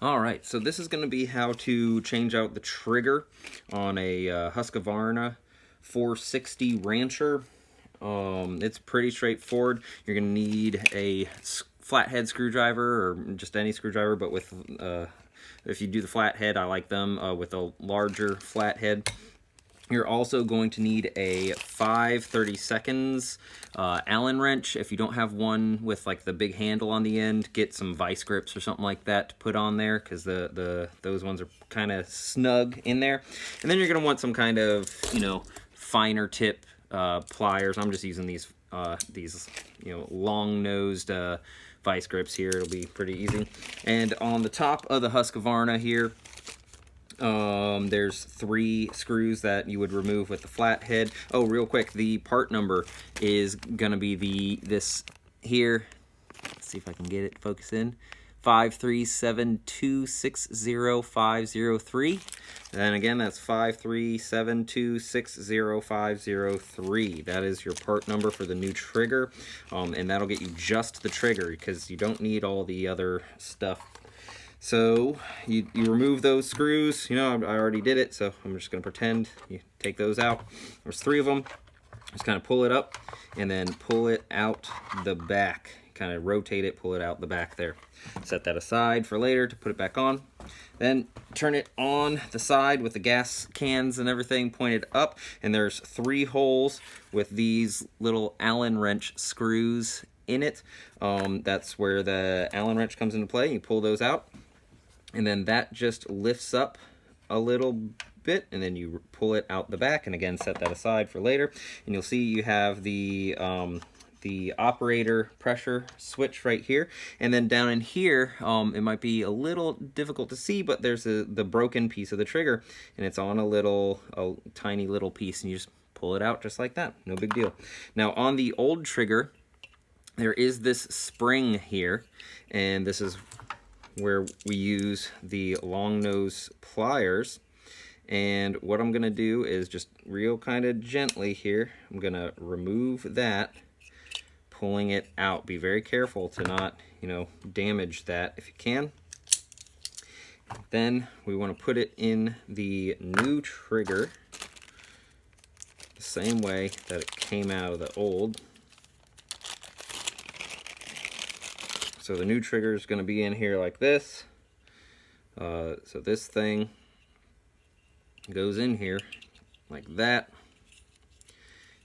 All right, so this is going to be how to change out the trigger on a Husqvarna 460 Rancher. It's pretty straightforward. You're going to need a flathead screwdriver or just any screwdriver, but with if you do the flathead, I like them with a larger flathead. You're also going to need a 5/32 Allen wrench. If you don't have one with like the big handle on the end, get some vice grips or something like that to put on there, because those ones are kind of snug in there. And then you're going to want some kind of, finer tip pliers. I'm just using these long-nosed vice grips here. It'll be pretty easy. And on the top of the Husqvarna here, there's 3 screws that you would remove with the flathead. Oh, real quick, the part number is gonna be this here. Let's see if I can get it to focus in. 537260503. And again, that's 537260503. That is your part number for the new trigger, and that'll get you just the trigger, because you don't need all the other stuff. So you remove those screws. I already did it, so I'm just going to pretend you take those out. There's 3 of them. Just kind of pull it up and then pull it out the back. Kind of rotate it, pull it out the back there. Set that aside for later to put it back on. Then turn it on the side with the gas cans and everything pointed up. And there's 3 holes with these little Allen wrench screws in it. That's where the Allen wrench comes into play. You pull those out, and then that just lifts up a little bit, and then you pull it out the back, and again set that aside for later. And you'll see you have the operator pressure switch right here, and then down in here, it might be a little difficult to see, but there's the broken piece of the trigger, and it's on a tiny little piece, and you just pull it out just like that. No big deal. Now on the old trigger, there is this spring here, and this is where we use the long nose pliers. And what I'm gonna do is just real kind of gently here, I'm gonna remove that, pulling it out. Be very careful to not, damage that if you can. Then we want to put it in the new trigger the same way that it came out of the old. So the new trigger is going to be in here like this. So this thing goes in here like that.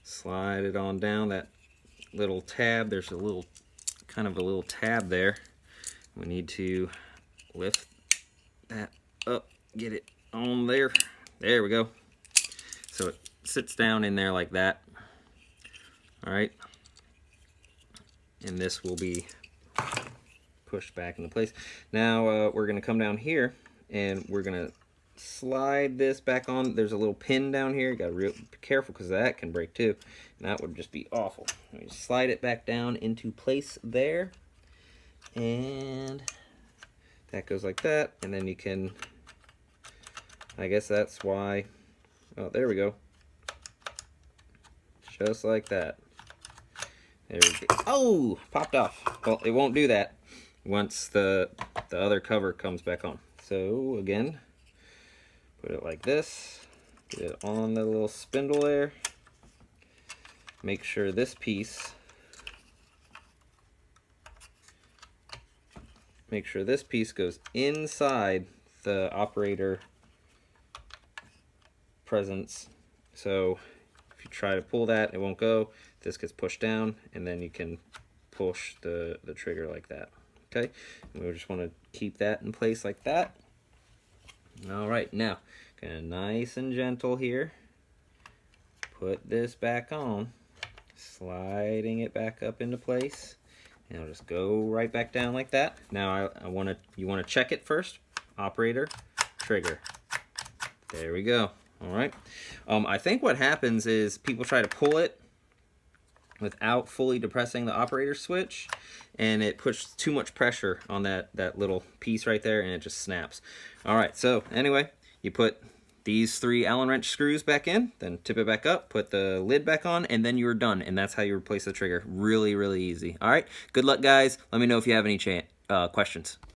Slide it on down that little tab. There's a little tab there. We need to lift that up, get it on there. There we go. So it sits down in there like that. All right. And this will be pushed back into place. Now we're going to come down here and we're going to slide this back on. There's a little pin down here. You got to be careful because that can break too. And that would just be awful. You slide it back down into place there. And that goes like that. And then you can, I guess that's why, oh, there we go. Just like that. There we go. Oh, popped off. Well, it won't do that once the other cover comes back on. So again, put it like this, get it on the little spindle there. Make sure this piece goes inside the operator presence. So if you try to pull that, it won't go. This gets pushed down, and then you can push the trigger like that. Okay, and we just want to keep that in place like that. All right, now kind of nice and gentle here. Put this back on, sliding it back up into place, and it'll just go right back down like that. Now you want to check it first. Operator, trigger. There we go. All right. I think what happens is people try to pull it without fully depressing the operator switch, and it puts too much pressure on that little piece right there, and it just snaps. All right, so anyway, you put these 3 Allen wrench screws back in, then tip it back up, put the lid back on, and then you're done. And that's how you replace the trigger. Really, really easy. All right, good luck, guys. Let me know if you have any questions.